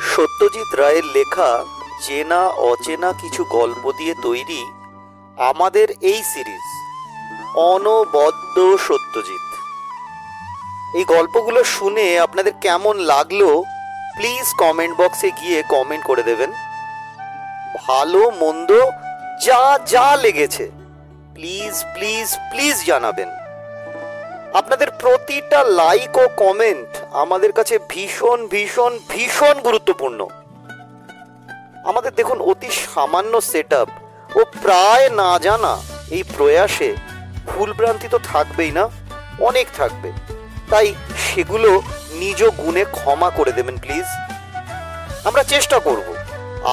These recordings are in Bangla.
সত্যজিৎ রায়ের লেখা চেনা অচেনা কিছু গল্প দিয়ে তৈরি আমাদের এই সিরিজ অনবদ্য সত্যজিৎ। এই গল্পগুলো শুনে আপনাদের কেমন লাগলো প্লিজ কমেন্ট বক্সে গিয়ে কমেন্ট করে দেবেন। ভালো মন্দ যা যা লেগেছে প্লিজ প্লিজ প্লিজ জানাবেন। আপনাদের প্রতিটা লাইক ও কমেন্ট আমাদের কাছে ভীষণ ভীষণ ভীষণ গুরুত্বপূর্ণ। আমাদের দেখুন অতি সামান্য সেটআপ ও প্রায় না জানা এই প্রয়াসে ভুলভ্রান্তি তো থাকবেই না, অনেক থাকবে, তাই সেগুলো নিজ গুণে ক্ষমা করে দেবেন প্লিজ। আমরা চেষ্টা করব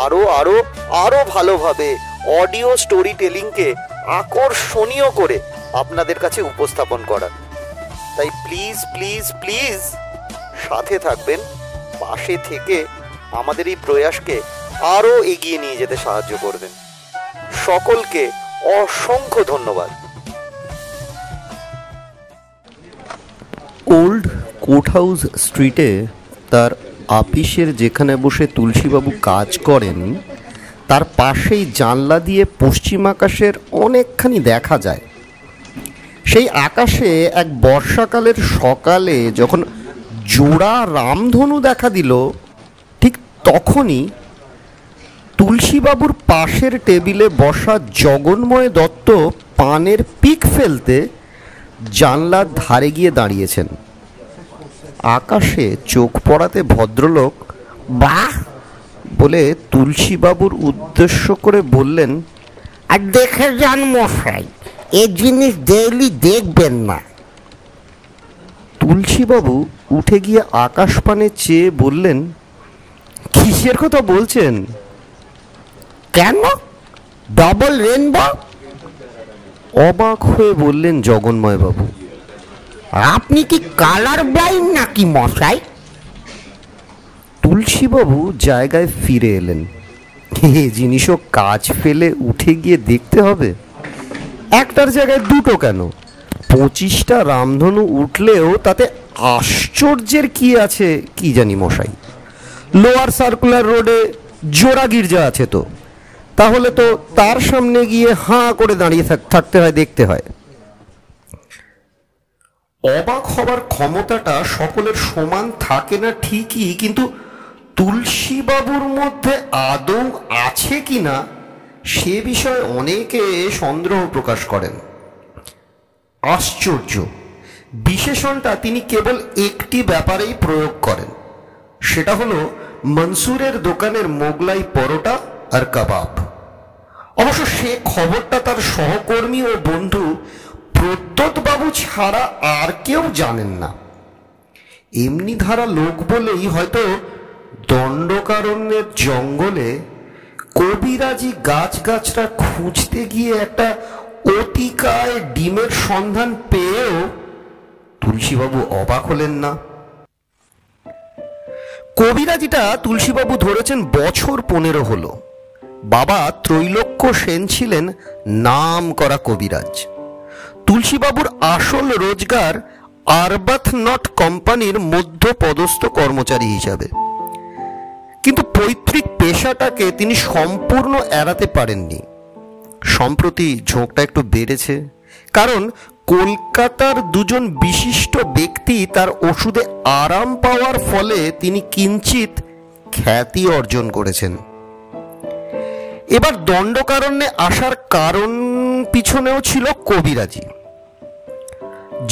আরো আরো আরো ভালোভাবে অডিও স্টোরি টেলিংকে আকর্ষণীয় করে আপনাদের কাছে উপস্থাপন করার। তাই প্লিজ প্লিজ প্লিজ সাথে থাকবেন, পাশে থেকে আমাদের এই প্রয়াসকে আরো এগিয়ে নিয়ে যেতে সাহায্য করবেন। সকলকে অসংখ্য ধন্যবাদ। ওল্ড কোর্ট হাউস স্ট্রিটে তার আপিসের যেখানে বসে তুলসীবাবু কাজ করেন তার পাশেই জানলা দিয়ে পশ্চিম আকাশের অনেকখানি দেখা যায়। সেই আকাশে এক বর্ষাকালের সকালে যখন জোড়া রামধনু দেখা দিল, ঠিক তখনই তুলসীবাবুর পাশের টেবিলে বসা জগন্ময় দত্ত পানের পিক ফেলতে জানলার ধারে গিয়ে দাঁড়িয়েছেন। আকাশে চোখ পড়াতে ভদ্রলোক বাহ বলে তুলসীবাবুর উদ্দেশ্য করে বললেন, আর দেখে যান মশাই, এ জিনিস ডেইলি দেখবেন না। তুলসীবাবু উঠে গিয়ে আকাশপানে চেয়ে বললেন, কিসের কথা বলছেন? কেন, ডবল রেনবো? অবাক হয়ে বললেন জগন্ময়বাবু। আপনি কি কালার ব্লাইন্ড নাকি মশাই? তুলসীবাবু জায়গায় ফিরে এলেন। এ জিনিসও কাজ ফেলে উঠে গিয়ে দেখতে হবে। একটার জায়গায় দুটো কেন, 25টা রামধনু উঠলেও তাতে আশ্চর্যের কি আছে কি জানি মশাই। লোয়ার সার্কুলার রোডে জোড়া গির্জা আছে তো, তাহলে তো তার সামনে গিয়ে হাঁ করে দাঁড়িয়ে থাকতে হয়, দেখতে হয়। অবাক হবার ক্ষমতাটা সকলের সমান থাকে না ঠিকই, কিন্তু তুলসীবাবুর মধ্যে আদৌ আছে কিনা সে বিষয়ে অনেকে সন্দেহ প্রকাশ করেন। আশ্চর্য বিশেষণটা তিনি কেবল একটি ব্যাপারেই প্রয়োগ করেন, সেটা হলো মনসুরের দোকানের মোগলাই পরোটা আর কাবাব। অবশ্য সে খবরটা তার সহকর্মী ও বন্ধু প্রদ্যোৎবাবু ছাড়া আর কেউ জানেন না। এমনি ধারা লোক বলেই হয়তো দণ্ডকারণ্যের জঙ্গলে কবিরাজি গাছগাছরা খুঁজতে গিয়ে একটা অতিকায় ডিমের সন্ধান পেয়েও তুলসীবাবু অবাক হলেন না। কবিরাজিটা তুলসীবাবু ধরেছেন বছর 15 হলো। বাবা ত্রৈলোক্য সেন ছিলেন নাম করা কবিরাজ। তুলসীবাবুর আসল রোজগার আরবাথনট কোম্পানির মধ্যপদস্থ কর্মচারী হিসাবে, কিন্তু পৈতৃক পেশাটাকে তিনি সম্পূর্ণ এড়াতে পারেননি। সম্প্রতি ঝোঁকটা একটু বেড়েছে, কারণ কলকাতার দুজন বিশিষ্ট ব্যক্তি তার ওষুধে আরাম পাওয়ার ফলে তিনি কিঞ্চিত খ্যাতি অর্জন করেছেন। এবার দণ্ডকারণ্যে আসার কারণ পিছনেও ছিল কবিরাজি।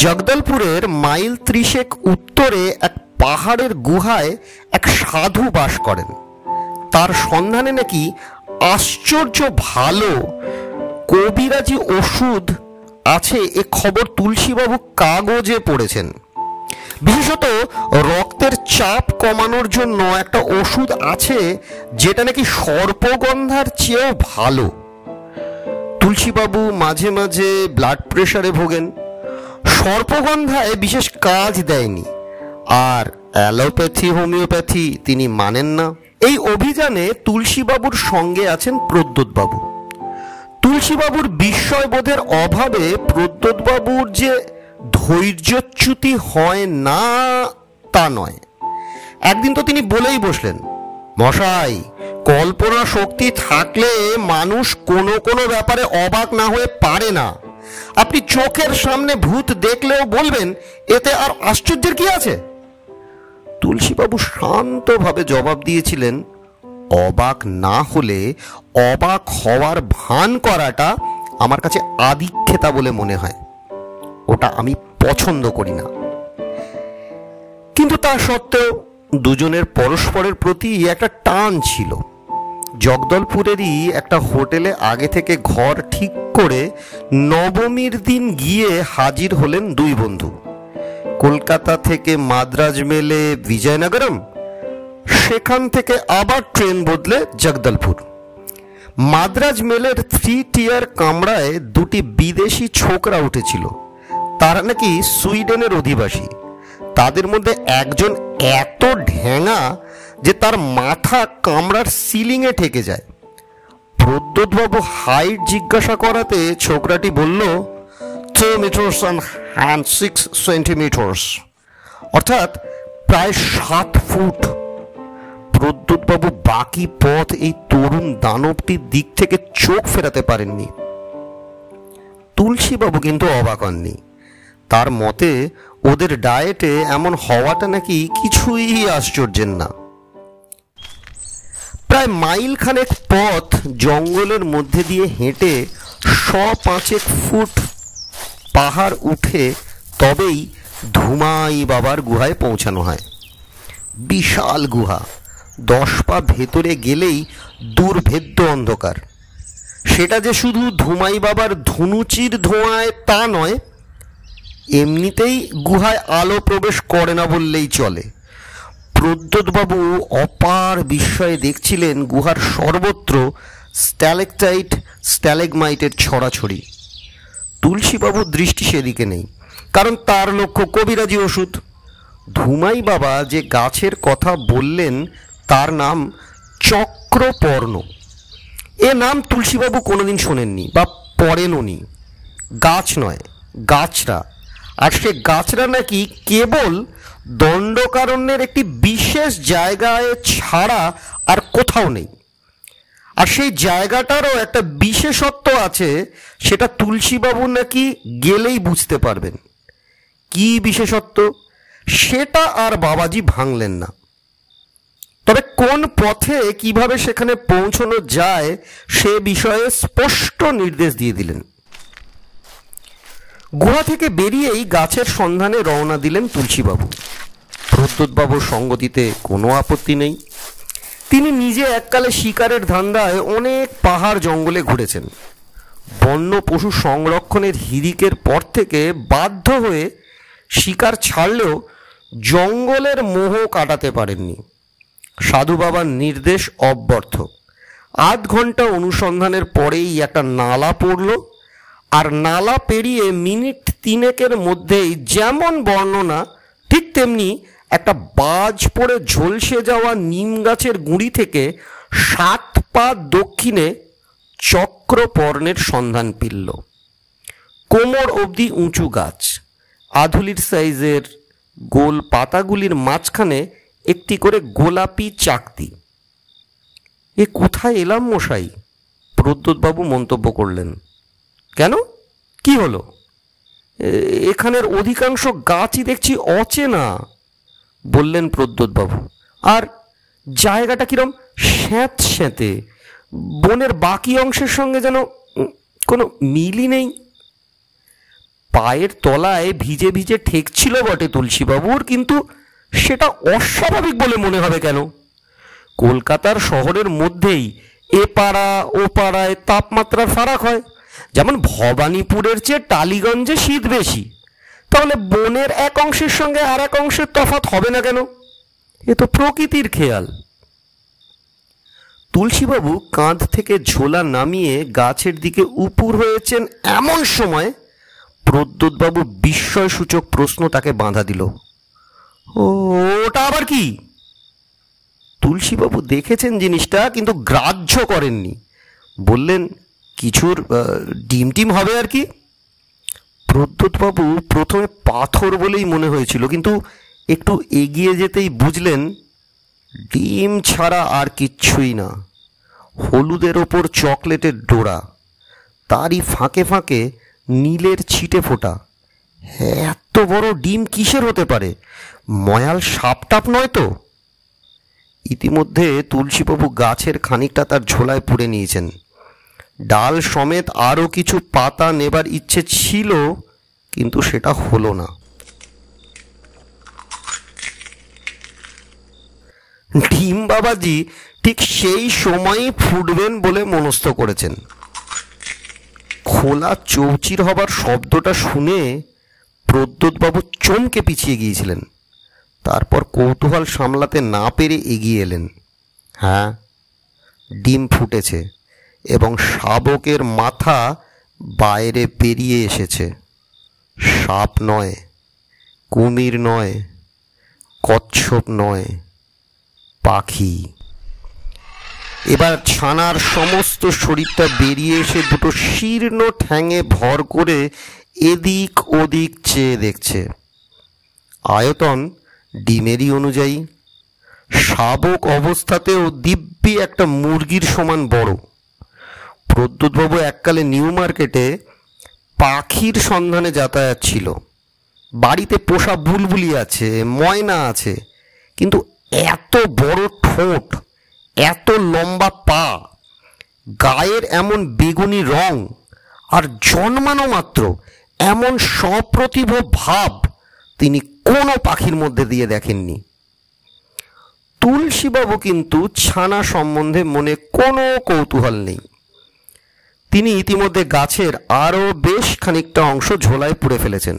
জগদলপুরের মাইল 30 উত্তরে এক পাহাড়ের গুহায় এক সাধু বাস করেন। তার সন্ধানে নাকি আশ্চর্য ভালো কবিরাজি ওষুধ আছে, এ খবর তুলসীবাবু কাগজে পড়েছেন। বিশেষত রক্তের চাপ কমানোর জন্য একটা ওষুধ আছে যেটা নাকি সর্পগন্ধার চেয়েও ভালো। তুলসীবাবু মাঝে মাঝে ব্লাড প্রেশারে ভোগেন, সর্পগন্ধায় বিশেষ কাজ দেয়নি, আর অ্যালোপ্যাথি হোমিওপ্যাথি তিনি মানেন না। এই অভিযানে তুলসীবাবুর সঙ্গে আছেন প্রদ্যোৎবাবু। তুলসীবাবুর বিস্ময়বোধের অভাবে প্রদ্যোৎবাবুর যে ধৈর্যচ্যুতি হয় না তা নয়। একদিন তো তিনি বলেই বসলেন, মশাই, কল্পনা শক্তি থাকলে মানুষ কোনো কোনো ব্যাপারে অবাক না হয়ে পারে না। আপনি চোখের সামনে ভূত দেখলেও বলবেন এতে আর আশ্চর্যের কি আছে? তুলসীবাবু শান্তভাবে জবাব দিয়েছিলেন, অবাক না হলে অবাক হওয়ার ভান করাটা আমার কাছে আদিক্ষেতা বলে মনে হয়। ওটা আমি পছন্দ করি না। কিন্তু তা সত্ত্বেও দুজনের পরস্পরের প্রতি একটা টান ছিল। জগদলপুরেরই একটা হোটেলে আগে থেকে ঘর ঠিক করে নবমীর দিন গিয়ে হাজির হলেন দুই বন্ধু। কলকাতা থেকে মাদ্রাজ মেলে বিজয়নগরম, সেখান থেকে আবার ট্রেন বদলে জগদলপুর। মাদ্রাজ মেলের 3 টিয়ার কামরায় দুটি বিদেশি ছোকরা উঠেছিল। তারা নাকি সুইডেনের অধিবাসী। তাদের মধ্যে একজন এত ঢ্যাঙা যে তার মাথা কামরার সিলিংয়ে ঠেকে যায়। প্রদ্যোৎবাবু হাইট জিজ্ঞাসা করাতে ছোকরাটি বলল 2 মিটার্স and 6 সেন্টিমিটার্স, অর্থাৎ প্রায় 7 ফুট। প্রদ্যোৎবাবু বাকি পথ এই তরুণ দানবটির দিক থেকে চোখ ফেরাতে পারেননি। তুলসীবাবু কিন্তু অবাক হননি। তার মতে ওদের ডায়েটে এমন হওয়াটা নাকি কিছুই আশ্চর্যের না। প্রায় মাইল খানেক পথ জঙ্গলের মধ্যে দিয়ে হেঁটে 105 ফুট পাহাড় উঠে তবেই ধুমাই বাবার গুহায় পৌঁছানো হয়। বিশাল গুহা, 10 পা ভেতরে গেলেই দুর্ভেদ্য অন্ধকার। সেটা যে শুধু ধুমাই বাবার ধুনুচির ধোঁয়ায় তা নয়, এমনিতেই গুহায় আলো প্রবেশ করে না বললেই চলে। প্রদ্যোৎবাবু অপার বিস্ময়ে দেখছিলেন গুহার সর্বত্র স্ট্যালেকটাইট স্ট্যালেগমাইটের ছড়াছড়ি। তুলসীবাবুর দৃষ্টি সেদিকে নেই, কারণ তার লক্ষ্য কবিরাজি ওষুধ। ধুমাই বাবা যে গাছের কথা বললেন তার নাম চক্রপর্ণ। এ নাম তুলসীবাবু কোনোদিন শোনেননি বা পড়েনওনি। গাছ নয়, গাছরা। আর সে গাছরা নাকি কেবল দণ্ডকারণ্যের একটি বিশেষ জায়গায় ছাড়া আর কোথাও নেই। আর সেই জায়গাটারও একটা বিশেষত্ব আছে, সেটা তুলসীবাবু নাকি গেলেই বুঝতে পারবেন। কি বিশেষত্ব সেটা আর বাবাজি ভাঙলেন না। তবে কোন পথে কিভাবে সেখানে পৌঁছানো যায় সে বিষয়ে স্পষ্ট নির্দেশ দিয়ে দিলেন। গুহা থেকে বেরিয়েই গাছের সন্ধানে রওনা দিলেন তুলসীবাবু। প্রদ্যোৎবাবুর সঙ্গতিতে কোনো আপত্তি নেই। তিনি নিজে এককালে শিকারের ধান্দায় অনেক পাহাড় জঙ্গলে ঘুরেছেন। বন্য পশু সংরক্ষণের হিড়িকের পর থেকে বাধ্য হয়ে শিকার ছাড়লেও জঙ্গলের মোহ কাটাতে পারেননি। সাধু বাবার নির্দেশ অব্যর্থ। 8 ঘন্টা অনুসন্ধানের পরেই একটা নালা পড়ল, আর নালা পেরিয়ে মিনিট 3 মধ্যেই যেমন বর্ণনা ঠিক তেমনি একটা বাজ পড়ে ঝলসে যাওয়া নিম গাছের গুঁড়ি থেকে 7 পা দক্ষিণে চক্রপর্ণের সন্ধান পিলল। কোমর অবধি উঁচু গাছ, আধুলির সাইজের গোল পাতাগুলির মাঝখানে একটি করে গোলাপি চাকতি। এ কোথায় এলাম মশাই? প্রদ্যোৎবাবু মন্তব্য করলেন। কেন, কি হলো? এখানের অধিকাংশ গাছই দেখছি অচেনা, বললেন প্রদ্যোৎবাবু। আর জায়গাটা কিরম স্যাঁতস্যাঁতে, বনের বাকি অংশের সঙ্গে যেন কোনো মিলই নেই। পায়ের তলায় ভিজে ভিজে ঠেকছিল বটে তুলসীবাবুর, কিন্তু সেটা অস্বাভাবিক বলে মনে হবে কেন? কলকাতার শহরের মধ্যেই এ পাড়া ও পাড়ায় তাপমাত্রার ফারাক হয়। যেমন ভবানীপুরের চেয়ে টালিগঞ্জে শীত বেশি, তাহলে বনের এক অংশের সঙ্গে আর এক অংশের তফাৎ হবে না কেন? এ তো প্রকৃতির খেয়াল। তুলসীবাবু কাঁধ থেকে ঝোলা নামিয়ে গাছের দিকে উপুর হয়েছেন এমন সময় প্রদ্যোৎবাবু বিস্ময়সূচক প্রশ্ন তাকে বাঁধা দিল। ওটা আবার কি? তুলসীবাবু দেখেছেন জিনিসটা, কিন্তু গ্রাহ্য করেননি। বললেন, কিছুর ডিম টিম হবে আর কি। প্রদ্যোৎবাবু প্রথমে পাথর বলেই মনে হয়েছিল, কিন্তু একটু এগিয়ে যেতেই বুঝলেন ডিম ছাড়া আর কিচ্ছুই না, হলুদের ওপর চকলেটের ডোরা, তারই ফাঁকে ফাঁকে নীলের ছিটে ফোটা। এত বড় ডিম কিসের হতে পারে? ময়াল সাপটাপ নয় তো? ইতিমধ্যে তুলসীবাবু গাছের খানিকটা তার ঝোলায় পুরে নিয়েছেন। ডাল সমেত আরও কিছু পাতা নেবার ইচ্ছে ছিল, কিন্তু সেটা হলো না। ডিম বাবাজি ঠিক সেই সময়ই ফুটবেন বলে মনস্থ করেছেন। খোলা চৌচির হবার শব্দটা শুনে প্রদ্যোৎবাবু চমকে পিছিয়ে গিয়েছিলেন। তারপর কৌতূহল সামলাতে না পেরে এগিয়ে এলেন। হ্যাঁ, ডিম ফুটেছে এবং শাবকের মাথা বাইরে বেরিয়ে এসেছে। সাপ নয়, কুমির নয়, কচ্ছপ নয়, পাখি। এবার ছানার সমস্ত শরীরটা বেরিয়ে এসে দুটো শীর্ণ ঠ্যাঙে ভর করে এদিক ওদিক চেয়ে দেখছে। আয়তন ডিমেরই অনুযায়ী, শাবক অবস্থাতেও দিব্যি একটা মুরগির সমান বড়। প্রদ্যোৎবাবু এককালে নিউ মার্কেটে পাখির সন্ধানে যাতায়াত ছিল। বাড়িতে পোষা বুলবুলি আছে, ময়না আছে, কিন্তু এত বড় ঠোঁট, এত লম্বা পা, গায়ের এমন বেগুনি রং, আর জন্মানো মাত্র এমন সপ্রতিভ ভাব তিনি কোনো পাখির মধ্যে দিয়ে দেখেননি। তুলসীবাবু কিন্তু ছানা সম্বন্ধে মনে কোনো কৌতূহল নেই। তিনি ইতিমধ্যে গাছের আরও বেশ খানিকটা অংশ ঝোলায় পুড়ে ফেলেছেন।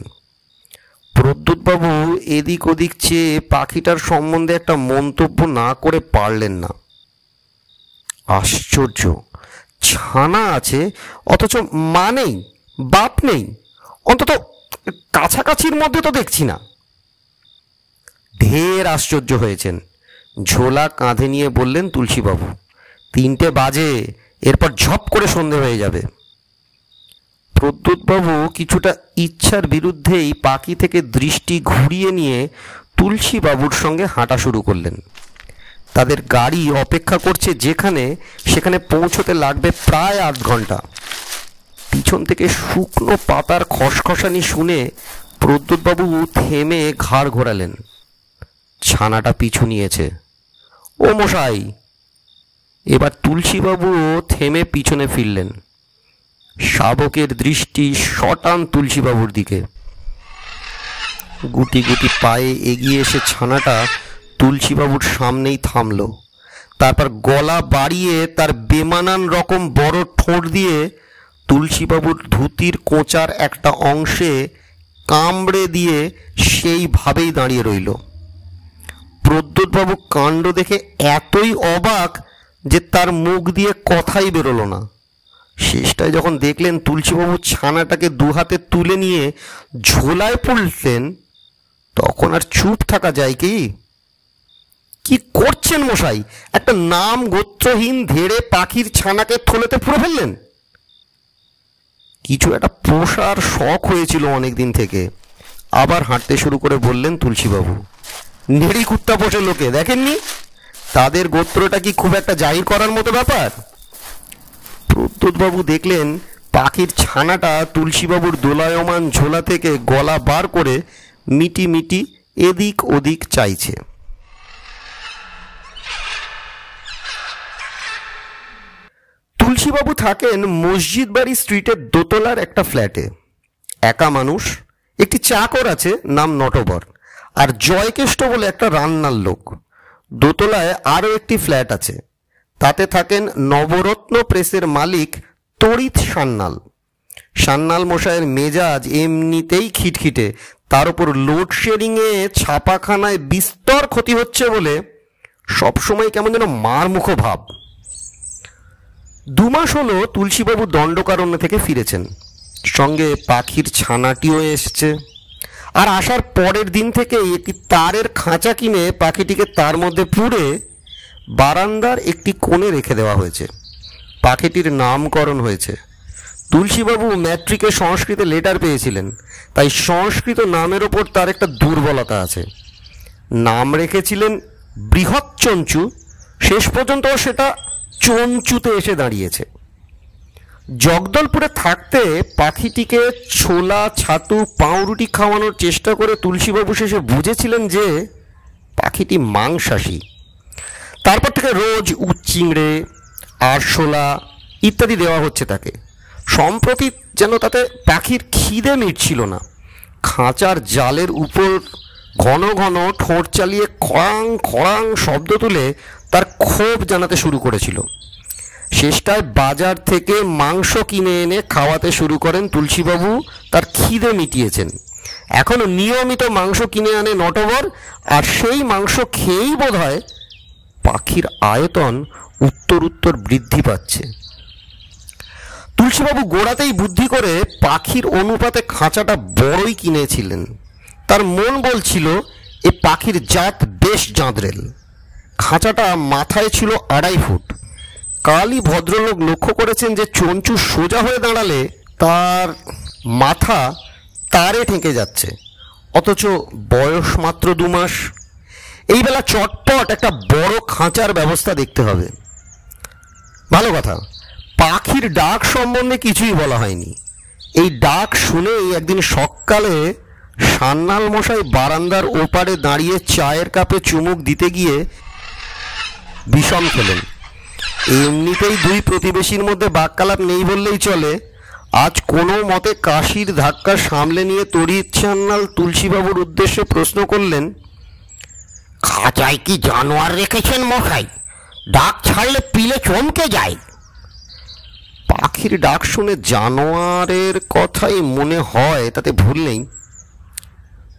প্রদ্যোৎবাবু এদিক ওদিক চেয়ে পাখিটার সম্বন্ধে একটা মন্তব্য না করে পারলেন না। আশ্চর্য, ছানা আছে অথচ মা নেই, বাপ নেই, অন্তত কাছাকাছির মধ্যে তো দেখছি না। ঢের আশ্চর্য হয়েছেন। ঝোলা কাঁধে নিয়ে বললেন তুলসীবাবু, 3টে বাজে, এরপর ঝপ করে সন্ধে হয়ে যাবে। প্রদ্যোৎবাবু কিছুটা ইচ্ছার বিরুদ্ধেই পাখি থেকে দৃষ্টি ঘুরিয়ে নিয়ে তুলসীবাবুর সঙ্গে হাঁটা শুরু করলেন। তাদের গাড়ি অপেক্ষা করছে যেখানে, সেখানে পৌঁছতে লাগবে প্রায় 8 ঘন্টা। পিছন থেকে শুকনো পাতার খসখসানি শুনে প্রদ্যোৎবাবু থেমে ঘাড় ঘোরালেন। ছানাটা পিছু নিয়েছে। ও মশাই! এবার তুলসীবাবুও থেমে পিছনে ফিরলেন। শাবকের দৃষ্টি সটান তুলসীবাবুর দিকে। গুটি গুটি পায়ে এগিয়ে এসে ছানাটা তুলসীবাবুর সামনেই থামল। তারপর গলা বাড়িয়ে তার বেমানান রকম বড় ঠোঁট দিয়ে তুলসীবাবুর ধুতির কোঁচার একটা অংশে কামড়ে দিয়ে সেইভাবেই দাঁড়িয়ে রইল। প্রদ্যোৎবাবু কাণ্ড দেখে এতই অবাক যে তার মুখ দিয়ে কথাই বেরোলো না। শেষটায় যখন দেখলেন তুলসীবাবু ছানাটাকে 2 হাতে তুলে নিয়ে ঝোলায় পুরলেন, তখন আর চুপ থাকা যায় কি? কি করছেন মশাই? একটা নাম গোত্রহীন ধেড়ে পাখির ছানাকে থলেতে পুরে ফেললেন। কিছু একটা পোষার শখ হয়েছিল অনেকদিন থেকে। আবার হাঁটতে শুরু করে বললেন তুলসীবাবু, নেড়ি কুত্তা পোষে লোকে দেখেননি? তাদের গোত্রটা কি খুব একটা জাহির করার মতো ব্যাপার? প্রদ্যোৎবাবু দেখলেন পাখির ছানাটা তুলসীবাবুর দোলায়মান ঝোলা থেকে গলা বার করে মিটি মিটি এদিক ওদিক চাইছে। তুলসীবাবু থাকেন মসজিদ বাড়ি স্ট্রিটের দোতলার একটা ফ্ল্যাটে। একা মানুষ, একটি চাকর আছে নাম নটবর, আর জয়কেষ্ট বলে একটা রান্নার লোক। দোতলায় আরও একটি ফ্ল্যাট আছে, তাতে থাকেন নবরত্ন প্রেসের মালিক তড়িৎ সান্যাল। সান্যাল মশাইয়ের মেজাজ এমনিতেই খিটখিটে, তার উপর লোডশেডিংয়ে ছাপাখানায় বিস্তর ক্ষতি হচ্ছে বলে সবসময় কেমন যেন মারমুখ ভাব। 2 মাস হলো তুলসীবাবু দণ্ডকারণ্য থেকে ফিরেছেন, সঙ্গে পাখির ছানাটিও এসছে। আর আসার পরের দিন থেকে একটি তারের খাঁচা কিনে পাখিটিকে তার মধ্যে পুরে বারান্দার একটি কোণে রেখে দেওয়া হয়েছে। পাখিটির নামকরণ হয়েছে। তুলসীবাবু ম্যাট্রিকে সংস্কৃতে লেটার পেয়েছিলেন, তাই সংস্কৃত নামের ওপর তার একটা দুর্বলতা আছে। নাম রেখেছিলেন বৃহৎ চঞ্চু, শেষ পর্যন্ত সেটা চঞ্চুতে এসে দাঁড়িয়েছে। জগদলপুরে থাকতে পাখিটিকে ছোলা, ছাতু, পাউরুটি খাওয়ানোর চেষ্টা করে তুলসীবাবু শেষে বুঝেছিলেন যে পাখিটি মাংসাশী। তারপর থেকে রোজ উচ্চিংড়ে, আরশোলা ইত্যাদি দেওয়া হচ্ছে তাকে। সম্প্রতি যেন তাতে পাখির খিদে মিটছিল না। খাঁচার জালের উপর ঘন ঘন ঠোঁট চালিয়ে খড়াং খড়াং শব্দ তুলে তার ক্ষোভ জানাতে শুরু করেছিল। শেষটায় বাজার থেকে মাংস কিনে এনে খাওয়াতে শুরু করেন তুলসীবাবু। তার খিদে মিটিয়েছেন। এখনও নিয়মিত মাংস কিনে আনে নটবর, আর সেই মাংস খেয়েই বোধহয় পাখির আয়তন উত্তর বৃদ্ধি পাচ্ছে। তুলসীবাবু গোড়াতেই বুদ্ধি করে পাখির অনুপাতে খাঁচাটা বড়ই কিনেছিলেন। তার মন বলছিল এ পাখির জাত বেশ জাঁদরেল। খাঁচাটা মাথায় ছিল 2.5 ফুট। কালই ভদ্রলোক লক্ষ্য করেছেন যে চঞ্চু সোজা হয়ে দাঁড়ালে তার মাথা তারে ঠেকে যাচ্ছে, অথচ বয়স মাত্র 2 মাস। এই বেলা চটপট একটা বড় খাঁচার ব্যবস্থা দেখতে হবে। ভালো কথা, পাখির ডাক সম্বন্ধে কিছুই বলা হয়নি। এই ডাক শুনেই একদিন সকালে সান্যাল মশাই বারান্দার ওপারে দাঁড়িয়ে চায়ের কাপে চুমুক দিতে গিয়ে বিষম খেলেন। এমনিতেই 2 প্রতিবেশীর মধ্যে বাক্যালাপ নেই বললেই চলে। আজ কোনো মতে কাশির ধাক্কা সামলে নিয়ে তড়িৎ সান্যাল তুলসীবাবুর উদ্দেশ্যে প্রশ্ন করলেন, খাঁচায় কি জানোয়ার রেখেছেন মশাই? ডাক ছাড়লে পিলে চমকে যায়। পাখির ডাক শুনে জানোয়ারের কথাই মনে হয়, তাতে ভুল নেই।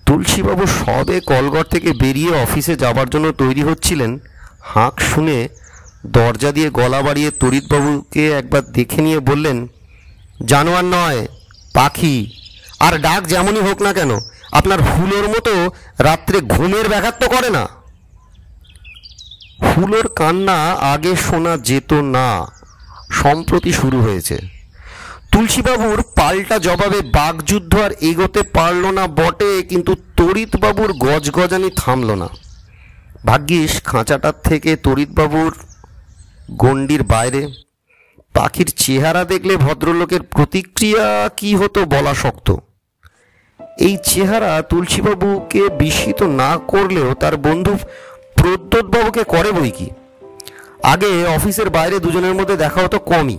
তুলসীবাবু সবে কলঘর থেকে বেরিয়ে অফিসে যাবার জন্য তৈরি হচ্ছিলেন। হাঁক শুনে দরজা দিয়ে গলা বাড়িয়ে তড়িৎবাবুকে একবার দেখে নিয়ে বললেন, জানোয়ার নয়, পাখি। আর ডাক যেমনই হোক না কেন, আপনার হুলোর মতো রাত্রে ঘুমের ব্যাঘাত তো করে না। হুলোর কান্না আগে শোনা যেত না, সম্প্রতি শুরু হয়েছে। তুলসীবাবুর পাল্টা জবাবে বাকযুদ্ধ আর এগোতে পারল না বটে, কিন্তু তড়িৎবাবুর গজগজানি থামল না। ভাগ্যিস খাঁচাটার থেকে তড়িৎবাবুর গণ্ডির বাইরে। পাখির চেহারা দেখলে ভদ্রলোকের প্রতিক্রিয়া কি হতো বলা শক্ত। এই চেহারা তুলসীবাবুকে বিস্মিত না করলেও তার বন্ধু প্রদ্যোৎবাবুকে করে বই কি। আগে অফিসের বাইরে দুজনের মধ্যে দেখা হতো কমই।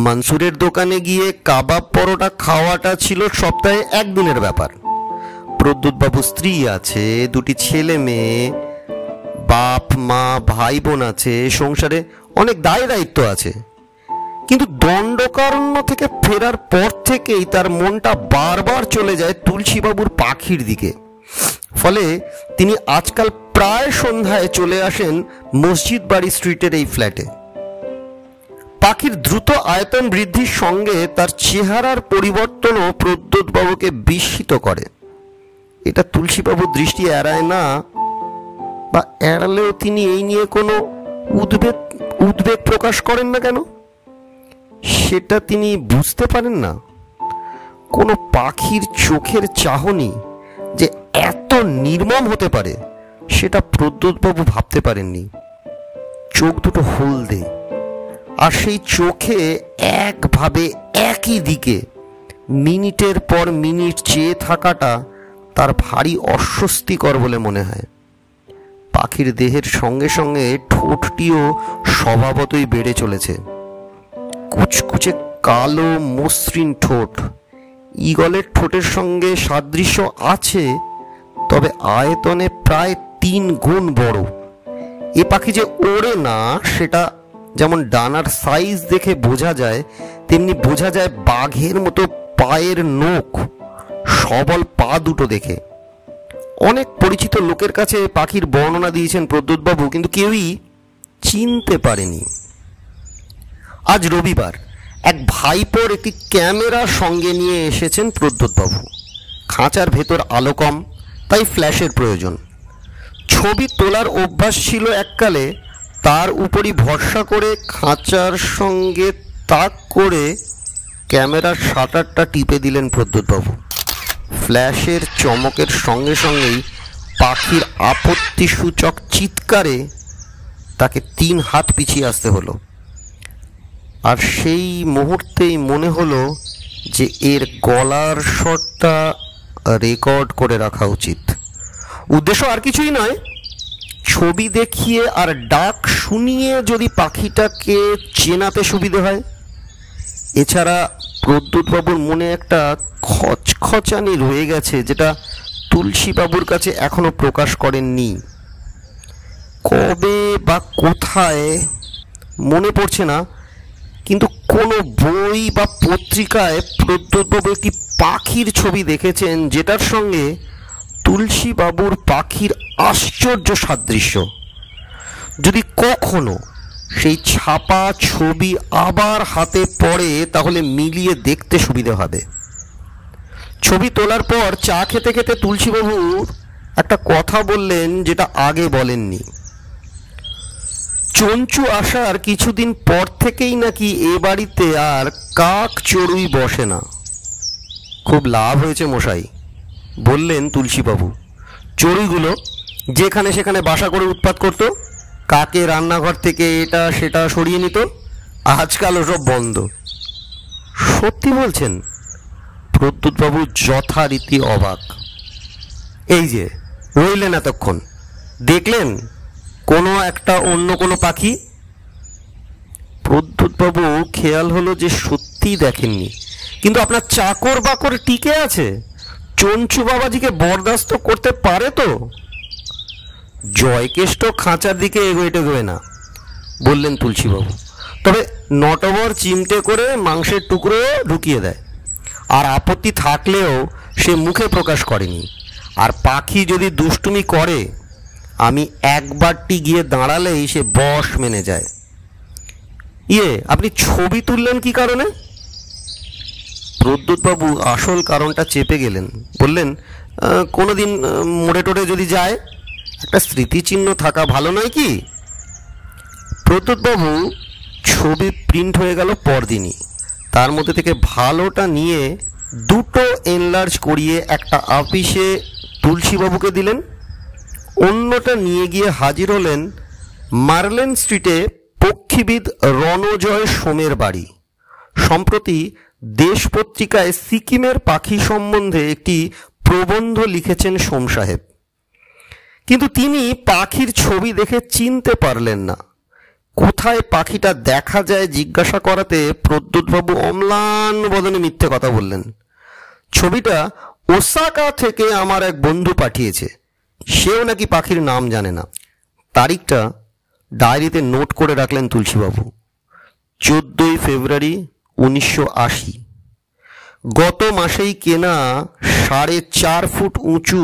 মনসুরের দোকানে গিয়ে কাবাব পরোটা খাওয়াটা ছিল সপ্তাহে 1 দিনের ব্যাপার। প্রদ্যোৎবাবুর স্ত্রী আছে, 2টি ছেলে মেয়ে, বাপ মা ভাই বোন আছে, সংসারে অনেক দায় দায়িত্ব আছে। কিন্তু দণ্ডকারণ্য থেকে ফেরার পর থেকেই তার মনটা বারবার চলে যায় তুলসীবাবুর পাখির দিকে। ফলে তিনি আজকাল প্রায় সন্ধ্যায় চলে আসেন মসজিদ বাড়ি স্ট্রিটের এই ফ্ল্যাটে। পাখির দ্রুত আয়তন বৃদ্ধির সঙ্গে তার চেহারার পরিবর্তনও প্রদ্যোৎবাবুকে বিস্মিত করে। এটা তুলসীবাবুর দৃষ্টি এড়ায় না, বা এড়ালেও তিনি এই নিয়ে কোনো উদ্বেগ প্রকাশ করেন না কেন সেটা তিনি বুঝতে পারেন না। কোনো পাখির চোখের চাহনি যে এত নির্মম হতে পারে সেটা প্রদ্যোৎবাবু ভাবতে পারেননি। চোখ দুটো হলদে, আর সেই চোখে একভাবে একই দিকে মিনিটের পর মিনিট চেয়ে থাকাটা তার ভারী অস্বস্তিকর বলে মনে হয়। পাখির দেহের সঙ্গে সঙ্গে ঠোঁটটিও স্বভাবতই বেড়ে চলেছে। কুচকুচে কালো মসৃণ ঠোঁট। ঈগলের ঠোঁটের সঙ্গে সাদৃশ্য আছে, তবে আয়তনে প্রায় 3 গুণ বড়। এ পাখি যে ওড়ে না সেটা যেমন ডানার সাইজ দেখে বোঝা যায়, তেমনি বোঝা যায় বাঘের মতো পায়ের নখ, সবল পা দুটো দেখে। অনেক পরিচিত লোকের কাছে পাখির বর্ণনা দিয়েছেন প্রদ্যোৎবাবু, কিন্তু কেউই চিনতে পারেনি। আজ রবিবার, এক ভাইপোর একটি ক্যামেরা সঙ্গে নিয়ে এসেছেন প্রদ্যোৎবাবু। খাঁচার ভেতর আলো কম, তাই ফ্ল্যাশের প্রয়োজন। ছবি তোলার অভ্যাস ছিল এককালে, তার উপরই ভরসা করে খাঁচার সঙ্গে তাক করে ক্যামেরার শাটারটা টিপে দিলেন প্রদ্যোৎবাবু। ফ্ল্যাশের চমকের সঙ্গে সঙ্গেই পাখির আপত্তিসূচক চিৎকারে তাকে 3 হাত পিছিয়ে আসতে হলো। আর সেই মুহূর্তেই মনে হলো যে এর গলার স্বরটা রেকর্ড করে রাখা উচিত। উদ্দেশ্য আর কিছুই নয়, ছবি দেখিয়ে আর ডাক শুনিয়ে যদি পাখিটাকে চেনাতে সুবিধে হয়। এছাড়া প্রদ্যুৎবাবুর মনে একটা খচখচানি রয়ে গেছে, যেটা তুলসীবাবুর কাছে এখনো প্রকাশ করেননি। কবে বা কোথায় মনে পড়ছে না, কিন্তু কোনো বই বা পত্রিকায় প্রদ্যুৎবাবু একটি পাখির ছবি দেখেছেন, যেটার সঙ্গে তুলসীবাবুর পাখির আশ্চর্য সাদৃশ্য। যদি কখনো সেই ছাপা ছবি আবার হাতে পড়ে তাহলে মিলিয়ে দেখতে সুবিধে হবে। ছবি তোলার পর চা খেতে খেতে তুলসীবাবু একটা কথা বললেন, যেটা আগে বলেননি। চঞ্চু আসার কিছুদিন পর থেকেই নাকি এ বাড়িতে আর কাক চড়ুই বসে না। খুব লাভ হয়েছে মশাই, বললেন তুলসীবাবু। চড়ুইগুলো যেখানে সেখানে বাসা করে উৎপাত করত, কাকে রান্নাঘর থেকে এটা সেটা সরিয়ে নিত, আজকাল ওসব বন্ধ। সত্যি বলছেন? প্রদ্যুৎবাবু যথারীতি অবাক। এই যে রইলেন এতক্ষণ, দেখলেন কোনো একটা অন্য কোনো পাখি? প্রদ্যুৎবাবু খেয়াল হলো যে সত্যিই দেখেননি, কিন্তু আপনার চাকর বাকর টিকে আছে, চঞ্চু বাবাজিকে বরদাস্ত করতে পারে তো? জয়কেষ্ট খাঁচার দিকে এগোয় টেগোয় না, বললেন তুলসীবাবু। তবে নটবর চিমটে করে মাংসের টুকরো ঢুকিয়ে দেয়, আর আপত্তি থাকলেও সে মুখে প্রকাশ করেনি। আর পাখি যদি দুষ্টুমি করে, আমি একবারটি গিয়ে দাঁড়ালেই সে বশ মেনে যায়। আপনি ছবি তুললেন কি কারণে? প্রদ্যুৎবাবু আসল কারণটা চেপে গেলেন, বললেন, কোনোদিন মোড়ে টোড়ে যদি যায়, একটা স্মৃতিচিহ্ন থাকা ভালো নয় কি? প্রদ্যুৎবাবু ছবি প্রিন্ট হয়ে গেল পরদিনই। তার মধ্যে থেকে ভালোটা নিয়ে 2টো এনলার্জ করিয়ে একটা অফিসে তুলসীবাবুকে দিলেন, অন্যটা নিয়ে গিয়ে হাজির হলেন মার্লেন স্ট্রিটে পক্ষীবিদ রণজয় সোমের বাড়ি। সম্প্রতি দেশ পত্রিকায় সিকিমের পাখি সম্বন্ধে একটি প্রবন্ধ লিখেছেন সোম সাহেব, কিন্তু তিনি পাখির ছবি দেখে চিনতে পারলেন না। কোথায় পাখিটা দেখা যায় জিজ্ঞাসা করাতে প্রদ্যুৎবাবু অম্লান বদনে মিথ্যে কথা বললেন। ছবিটা ওসাকা থেকে আমার এক বন্ধু পাঠিয়েছে, সেও নাকি পাখির নাম জানে না। তারিখটা ডায়েরিতে নোট করে রাখলেন তুলসীবাবু, 14 ফেব্রুয়ারি 1980। গত মাসেই কেনা 4.5 ফুট উঁচু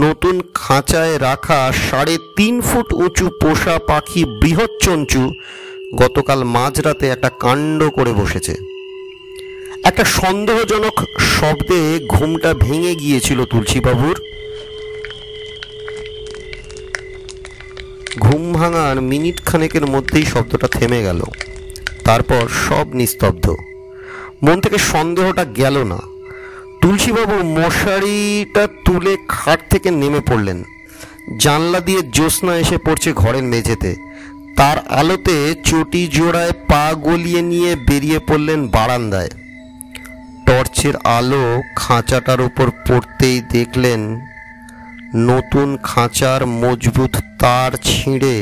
নতুন খাঁচায় রাখা 3.5 ফুট উঁচু পোষা পাখি বৃহৎ চঞ্চু গতকাল মাঝরাতে একটা কাণ্ড করে বসেছে। একটা সন্দেহজনক শব্দে ঘুমটা ভেঙে গিয়েছিল তুলসীবাবুর। ঘুম ভাঙার মিনিট খানেকের মধ্যেই শব্দটা থেমে গেল। তারপর সব নিস্তব্ধ। মন থেকে সন্দেহটা গেল না। তুলসীবাবু মশারিটা তুলে খাট থেকে নেমে পড়লেন। জানলা দিয়ে জ্যোৎস্না এসে পড়ছে ঘরের মেঝেতে। তার আলোতে চটি জোড়ায় পা গলিয়ে নিয়ে বেরিয়ে পড়লেন বারান্দায়। টর্চের আলো খাঁচাটার উপর পড়তেই দেখলেন নতুন খাঁচার মজবুত তার ছিঁড়ে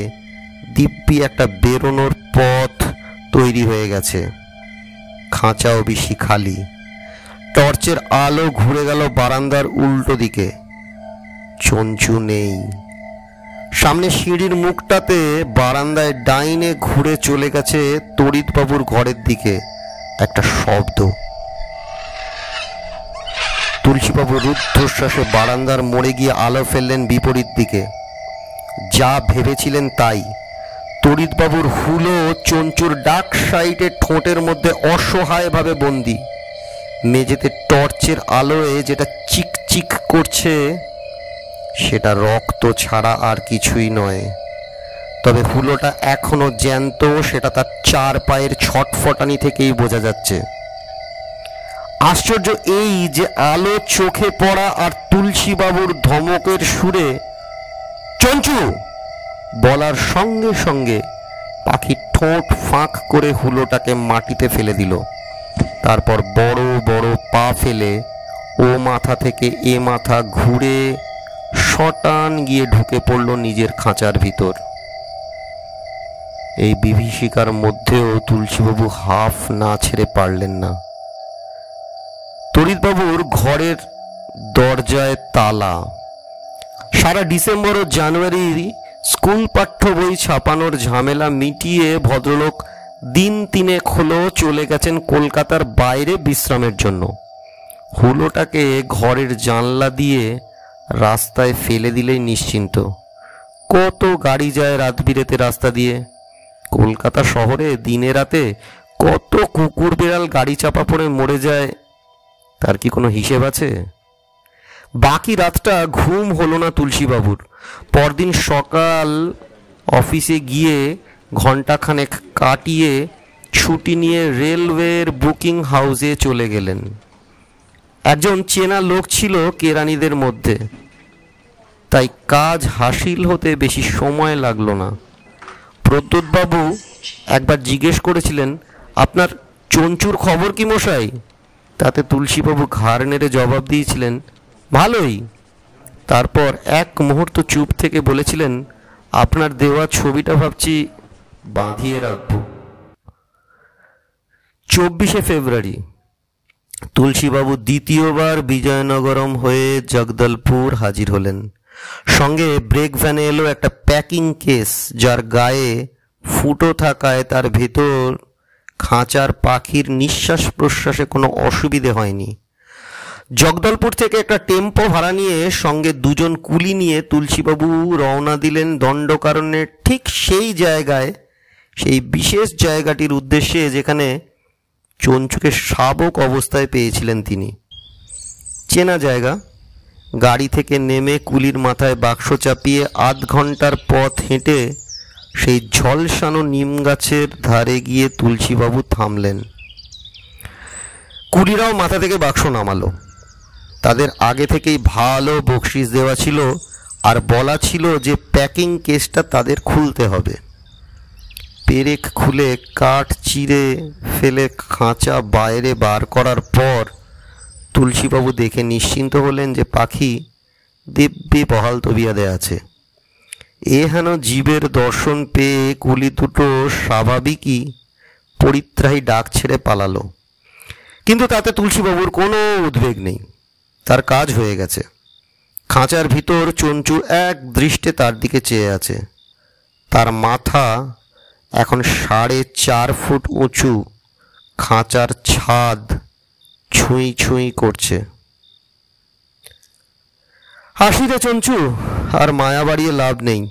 দিব্যি একটা বেরোনোর পথ তৈরি হয়ে গেছে। খাঁচাও বেশি খালি। টর্চের আলো ঘুরে গেল বারান্দার উল্টো দিকে। চঞ্চু নেই। সামনে সিঁড়ির মুখটাতে বারান্দায় ডাইনে ঘুরে চলে গেছে তড়িৎবাবুর ঘরের দিকে একটা শব্দ। তুলসীবাবু রুদ্ধশ্বাসে বারান্দার মোড়ে গিয়ে আলো ফেললেন বিপরীত দিকে। যা ভেবেছিলেন তাই। তড়িৎবাবুর হুলো চঞ্চুর ডাক সাইডে ঠোঁটের মধ্যে অসহায়ভাবে বন্দি। মেঝেতে টর্চের আলোয় যেটা চিকচিক করছে সেটা রক্ত ছাড়া আর কিছুই নয়। তবে হুলোটা এখনো জ্যান্ত, সেটা তার 4 পায়ের ছটফটানি থেকেই বোঝা যাচ্ছে। আশ্চর্য এই যে আলো চোখে পড়া আর তুলসী বাবুর ধমকের সুরে চঞ্চু বলার সঙ্গে সঙ্গে পাখি ঠোঁট ফাঁক করে হুলোটাকে মাটিতে ফেলে দিল। তারপর বড় বড় পা ফেলে ও মাথা থেকে এ মাথা ঘুরে শটান গিয়ে ঢুকে পড়ল নিজের খাঁচার ভিতর। এই বিভীষিকার মধ্যেও তুলসীবাবু হাফ না ছেড়ে পারলেন না। তড়িৎবাবুর ঘরের দরজায় তালা। সারা ডিসেম্বর ও জানুয়ারির স্কুল পাঠ্য বই ছাপানোর ঝামেলা মিটিয়ে ভদ্রলোক দিন তিনেক হলো চলে গেছেন কলকাতার বাইরে বিশ্রামের জন্য। হুলোটাকে ঘরের জানলা দিয়ে রাস্তায় ফেলে দিলেই নিশ্চিন্ত। কত গাড়ি যায় রাত বিরেতে রাস্তা দিয়ে। কলকাতা শহরে দিনে রাতে কত কুকুর বিড়াল গাড়ি চাপা পড়ে মরে যায়, তার কি কোনো হিসেব আছে? বাকি রাতটা ঘুম হলো না তুলসীবাবুর। পরদিন সকাল অফিসে গিয়ে ঘণ্টাখানেক কাটিয়ে ছুটি নিয়ে রেলওয়ের বুকিং হাউসে চলে গেলেন। একজন চেনা লোক ছিল কেরানিদের মধ্যে, তাই কাজ হাসিল হতে বেশি সময় লাগলো না। প্রদ্যোৎবাবু একবার জিজ্ঞেস করেছিলেন, আপনার চঞ্চুর খবর কি মশাই? তাতে তুলসীবাবু ঘাড় নেড়ে জবাব দিয়েছিলেন, ভালোই। তারপর এক মুহূর্ত চুপ থেকে বলেছিলেন, আপনার দেওয়া ছবিটা ভাবছি বাঁধিয়ে রাখব। 24শে ফেব্রুয়ারি তুলসীবাবু দ্বিতীয়বার বিজয়নগরম হয়ে জগদলপুর হাজির হলেন। সঙ্গে ব্রেক ভ্যানে এলো একটা প্যাকিং কেস, যার গায়ে ফুটো থাকায় তার ভেতর খাঁচার পাখির নিঃশ্বাস প্রশ্বাসে কোনো অসুবিধে হয়নি। জগদলপুর থেকে একটা টেম্পো ভাড়া নিয়ে সঙ্গে দুজন কুলি নিয়ে তুলসীবাবু রওনা দিলেন দণ্ডকারণ্যের ঠিক সেই জায়গায়, সেই বিশেষ জায়গাটির উদ্দেশ্যে যেখানে চঞ্চুকে শাবক অবস্থায় পেয়েছিলেন তিনি। চেনা জায়গা। গাড়ি থেকে নেমে কুলির মাথায় বাক্স চাপিয়ে আধ ঘন্টার পথ হেঁটে সেই ঝলসানো নিম গাছের ধারে গিয়ে তুলসীবাবু থামলেন। কুলিরাও মাথা থেকে বাক্স নামালো। তাদের আগে থেকেই ভালো বকশিস দেওয়া ছিল আর বলা ছিল যে প্যাকিং কেসটা তাদের খুলতে হবে। পেরেক খুলে কাঠ চিরে ফেলে খাঁচা বাইরে বার করার পর তুলসীবাবু দেখে নিশ্চিন্ত হলেন যে পাখি দিব্যি বহাল তবিয়াদে আছে। এ হেন জীবের দর্শন পেয়ে কুলি দুটো স্বাভাবিকই পরিত্রাহী ডাক ছেড়ে পালালো। কিন্তু তাতে তুলসীবাবুর কোনো উদ্বেগ নেই, তার কাজ হয়ে গেছে। খাঁচার ভিতর চঞ্চু এক দৃষ্টে তার দিকে চেয়ে আছে। তার মাথা এখন 4.5 ফুট উঁচু, খাঁচার ছাদ ছুঁই ছুঁই করছে। হাসি রে চঞ্চু, আর মায়া বাড়িয়ে লাভ নেই।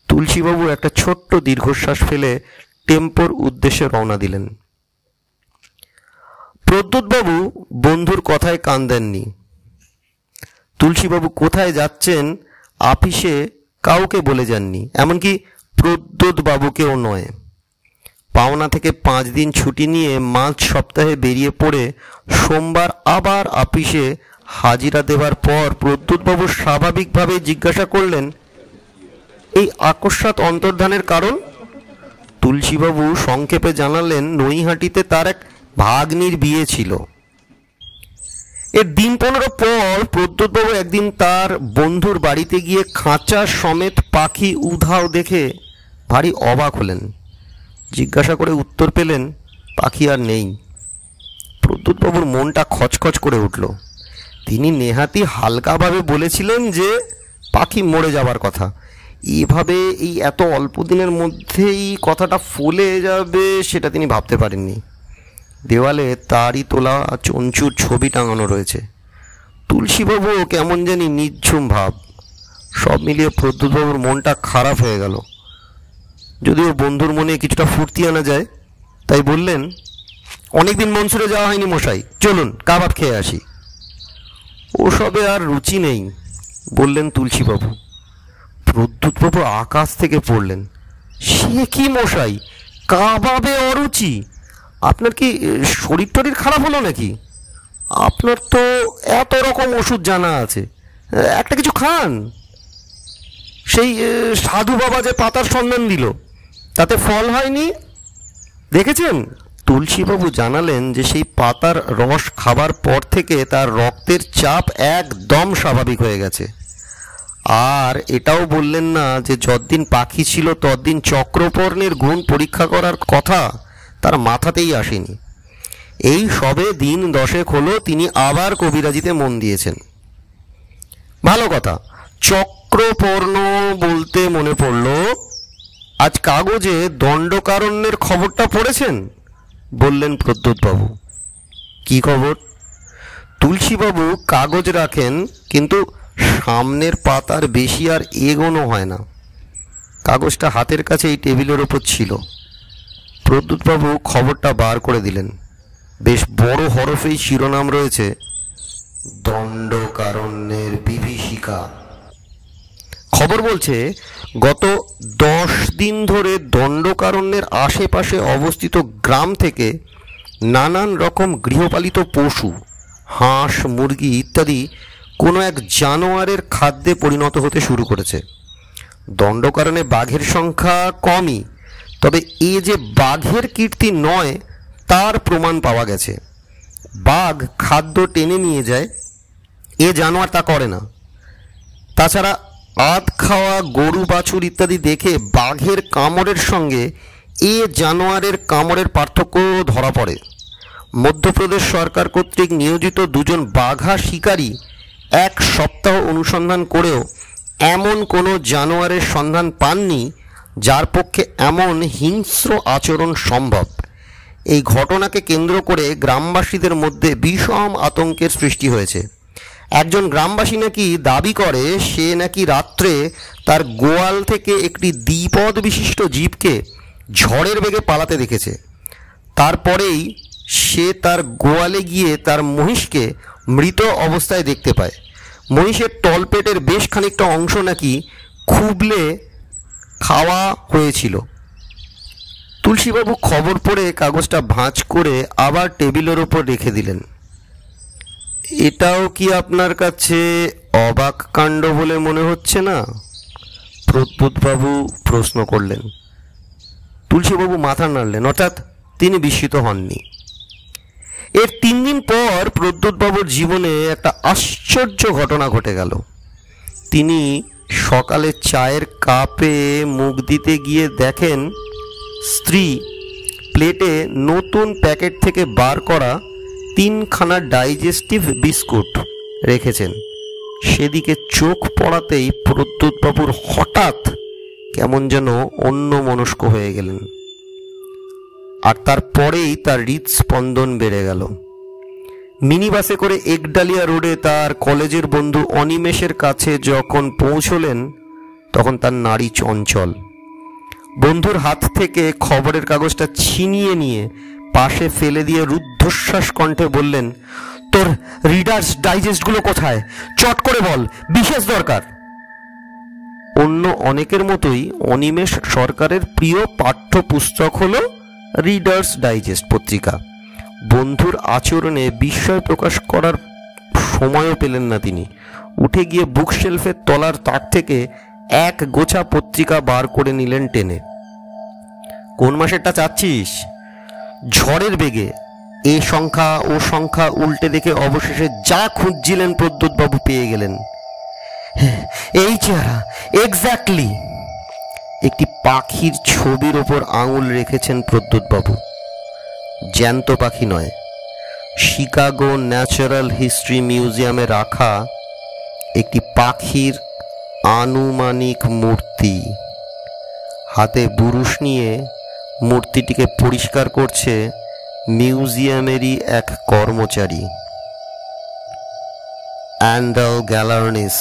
তুলসীবাবু একটা ছোট্ট দীর্ঘশ্বাস ফেলে টেম্পোর উদ্দেশ্যে রওনা দিলেন। প্রদ্যোৎবাবু বন্ধুর কথায় কান দেননি। তুলসীবাবু কোথায় যাচ্ছেন আপিসে কাউকে বলে যাননি, এমনকি প্রদ্যোৎবাবুকেও নয়। পাওনা থেকে 5 দিন ছুটি নিয়ে মাঝ সপ্তাহে বেরিয়ে পড়ে সোমবার আবার আপিসে হাজিরা দেবার পর প্রদ্যোৎবাবু স্বাভাবিকভাবে জিজ্ঞাসা করলেন, এই আকস্মাৎ অন্তর্ধানের কারণ? তুলসীবাবু সংক্ষেপে জানালেন, নৈহাটিতে তার এক ভাগ্নির বিয়ে ছিল। এর দিন 15 পর প্রদ্যোৎবাবু একদিন তার বন্ধুর বাড়িতে গিয়ে খাঁচা সমেত পাখি উধাও দেখে ভারী অবাক হলেন। জিজ্ঞাসা করে উত্তর পেলেন, পাখি আর নেই। প্রদ্যোৎবাবুর মনটা খচখচ করে উঠল। তিনি নেহাতি হালকাভাবে বলেছিলেন যে পাখি মরে যাবার কথা। এভাবে এই এত অল্প দিনের মধ্যেই কথাটা ফলে যাবে সেটা তিনি ভাবতে পারেননি। দেওয়ালে তারই তোলা চঞ্চুর ছবি টাঙানো রয়েছে। তুলসীবাবুও কেমন জানি নিঝুম ভাব। সব মিলিয়ে প্রদ্যোৎবাবুর মনটা খারাপ হয়ে গেল। যদিও বন্ধুর মনে কিছুটা ফুর্তি আনা যায়, তাই বললেন, অনেকদিন মনসুরে যাওয়া হয়নি মশাই, চলুন কাবাব খেয়ে আসি। ওসবে আর রুচি নেই, বললেন তুলসীবাবু। প্রদ্যোৎবাবু আকাশ থেকে পড়লেন, সে কি মশাই, কাবাবে অরুচি? আপনার কি শরীর টরীর খারাপ হলো নাকি? আপনার তো এত রকম ওষুধ জানা আছে, একটা কিছু খান। সেই সাধু বাবা যে পাতার সন্ধান দিল, তাতে ফল হয়নি, দেখেছেন? তুলসীবাবু জানালেন যে সেই পাতার রস খাবার পর থেকে তার রক্তের চাপ একদম স্বাভাবিক হয়ে গেছে। আর এটাও বললেন না যে যতদিন পাখি ছিল ততদিন চক্রপর্ণের গুণ পরীক্ষা করার কথা তার মাথাতেই আসেনি। এই সবে দিন 10 হলো তিনি আবার কবিরাজিতে মন দিয়েছেন। ভালো কথা। চক্রপর্ণ বলতে মনে পড়ল, আজ কাগজে দণ্ডকারণ্যের খবরটা পড়েছেন? বললেন প্রদ্যোৎবাবু। কি খবর? তুলসীবাবু কাগজ রাখেন, কিন্তু সামনের পাতার বেশি আর এগোনো হয় না। কাগজটা হাতের কাছে এই টেবিলের ওপর ছিল। প্রদ্যোৎবাবু খবরটা বার করে দিলেন। বেশ বড় হরফেই শিরোনাম রয়েছে, দণ্ডকারণ্যের বিভীষিকা। খবর বলছে গত 10 দিন ধরে দণ্ডকারণ্যের আশেপাশে অবস্থিত গ্রাম থেকে নানান রকম গৃহপালিত পশু, হাঁস, মুরগি ইত্যাদি কোনো এক জানোয়ারের খাদ্যে পরিণত হতে শুরু করেছে। দণ্ডকারণ্যে বাঘের সংখ্যা কমই, তবে এ যে বাঘের কীর্তি নয় তার প্রমাণ পাওয়া গেছে। বাঘ খাদ্য টেনে নিয়ে যায়, এ জানোয়ার তা করে না। তাছাড়া আধ খাওয়া গরু, বাছুর ইত্যাদি দেখে বাঘের কামড়ের সঙ্গে এ জানোয়ারের কামড়ের পার্থক্য ধরা পড়ে। মধ্যপ্রদেশ সরকার কর্তৃক নিয়োজিত 2জন বাঘা শিকারী 1 সপ্তাহ অনুসন্ধান করেও এমন কোনো জানোয়ারের সন্ধান পাননি যার পক্ষে এমন হিংস্র আচরণ সম্ভব। এই ঘটনাকে কেন্দ্র করে গ্রামবাসীদের মধ্যে বিষম আতঙ্কের সৃষ্টি হয়েছে। একজন গ্রামবাসী নাকি দাবি করে সে নাকি রাত্রে তার গোয়াল থেকে একটি দ্বিপদ বিশিষ্ট জীবকে ঝড়ের বেগে পালাতে দেখেছে। তারপরেই সে তার গোয়ালে গিয়ে তার মহিষকে মৃত অবস্থায় দেখতে পায়। মহিষের তলপেটের বেশ খানিকটা অংশ নাকি খুবলে খাওয়া হয়েছিল। তুলসীবাবু খবর পড়ে কাগজটা ভাঁজ করে আবার টেবিলের ওপর রেখে দিলেন। এটাও কি আপনার কাছে অবাক কাণ্ড বলে মনে হচ্ছে না? প্রদ্যোৎবাবু প্রশ্ন করলেন। তুলসীবাবু মাথা নাড়লেন, অর্থাৎ তিনি বিস্মিত হননি। এর 3 দিন পর প্রদ্যোৎবাবুর জীবনে একটা আশ্চর্য ঘটনা ঘটে গেল। তিনি সকালে চায়ের কাপে মুখ দিতে গিয়ে দেখেন স্ত্রী প্লেটে নতুন প্যাকেট থেকে বার করা 3খানা ডাইজেস্টিভ বিস্কুট রেখেছেন। সেদিকে চোখ পড়াতেই প্রদ্যোৎবাবুর হঠাৎ কেমন যেন অন্যমনস্ক হয়ে গেলেন। আর তারপরেই তার হৃদস্পন্দন বেড়ে গেল। মিনি বাসে করে একডালিয়া রোডে তার কলেজের বন্ধু অনিমেষের কাছে যখন পৌঁছলেন তখন তার নাড়ি চঞ্চল। বন্ধুর হাত থেকে খবরের কাগজটা ছিনিয়ে নিয়ে পাশে ফেলে দিয়ে রুদ্ধশ্বাস কণ্ঠে বললেন, তোর রিডার্স ডাইজেস্টগুলো কোথায়? চট করে বল, বিশেষ দরকার। অন্য অনেকের মতোই অনিমেষ সরকারের প্রিয় পাঠ্যপুস্তক হলো রিডার্স ডাইজেস্ট পত্রিকা। বন্ধুর আচরণে বিস্ময় প্রকাশ করার সময়ও পেলেন না তিনি। উঠে গিয়ে বুকশেলফের তলার তাক থেকে 1 গোছা পত্রিকা বার করে নিলেন টেনে। কোন মাসেরটা চাচ্ছিস? ঝড়ের বেগে এ সংখ্যা ও সংখ্যা উল্টে দেখে অবশেষে যা খুঁজছিলেন প্রদ্যোৎবাবু পেয়ে গেলেন। এই চেহারা, এক্স্যাক্টলি। একটি পাখির ছবির ওপর আঙুল রেখেছেন প্রদ্যোৎবাবু। জ্যান্ত পাখি নয়, শিকাগো ন্যাচারাল হিস্ট্রি মিউজিয়ামে রাখা একটি পাখির আনুমানিক মূর্তি। হাতে বুরুশ নিয়ে মূর্তিটিকে পরিষ্কার করছে মিউজিয়ামেরই এক কর্মচারী। অ্যান্ডাল গ্যালার্নিস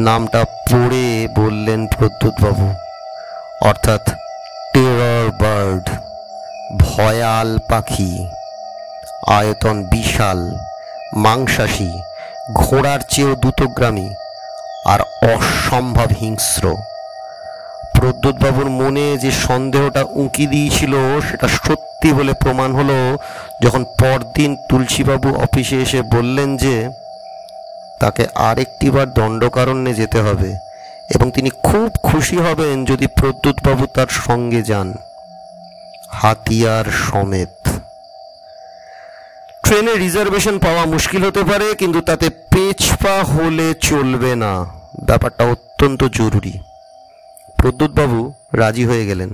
নামটা পড়ে বললেন প্রদ্যোৎবাবু, অর্থাৎ টেরর বার্ড, ভয়াল পাখি। আয়তন বিশাল, মাংসাশী, ঘোড়ার চেয়েও দ্রুতগ্রামী আর অসম্ভব হিংস্র। প্রদ্যোৎবাবুর মনে যে সন্দেহটা উঁকি দিয়েছিল সেটা সত্যি বলে প্রমাণ হলো যখন পরদিন তুলসীবাবু অফিসে এসে বললেন যে তাকে আরেকটিবার দণ্ডকারণ্যে যেতে হবে এবং তিনি খুব খুশি হবেন যদি প্রদ্যোৎবাবু তার সঙ্গে যান, হাতিয়ার সমেত। ট্রেনে রিজার্ভেশন পাওয়া মুশকিল হতে পারে, কিন্তু তাতে পেছপা হলে চলবে না, ব্যাপারটা অত্যন্ত জরুরি। প্রদ্যোৎবাবু রাজি হয়ে গেলেন।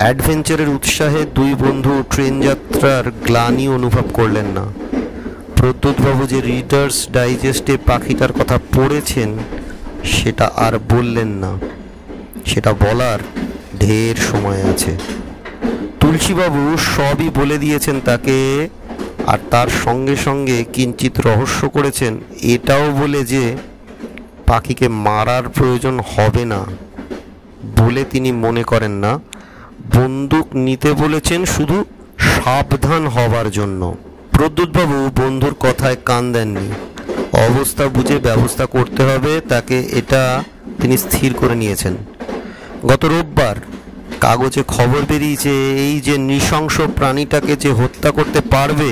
অ্যাডভেঞ্চারের উৎসাহে দুই বন্ধু ট্রেন যাত্রার গ্লানি অনুভব করলেন না। প্রদ্যোৎবাবু যে রিডার্স ডাইজেস্টে পাখিটার কথা পড়েছেন সেটা আর বললেন না, সেটা বলার ঢের সময় আছে। তুলসীবাবু সবই বলে দিয়েছেন তাকে, আর তার সঙ্গে সঙ্গে কিঞ্চিত রহস্য করেছেন এটাও বলে যে পাখিকে মারার প্রয়োজন হবে না বলে তিনি মনে করেন না, বন্দুক নিতে বলেছেন শুধু সাবধান হবার জন্য। প্রদ্যোৎবাবু বন্ধুর কথায় কান দেননি। অবস্থা বুঝে ব্যবস্থা করতে হবে তাকে, এটা তিনি স্থির করে নিয়েছেন। গত রোববার কাগজে খবর বেরিয়েছে এই যে নৃশংস প্রাণীটাকে যে হত্যা করতে পারবে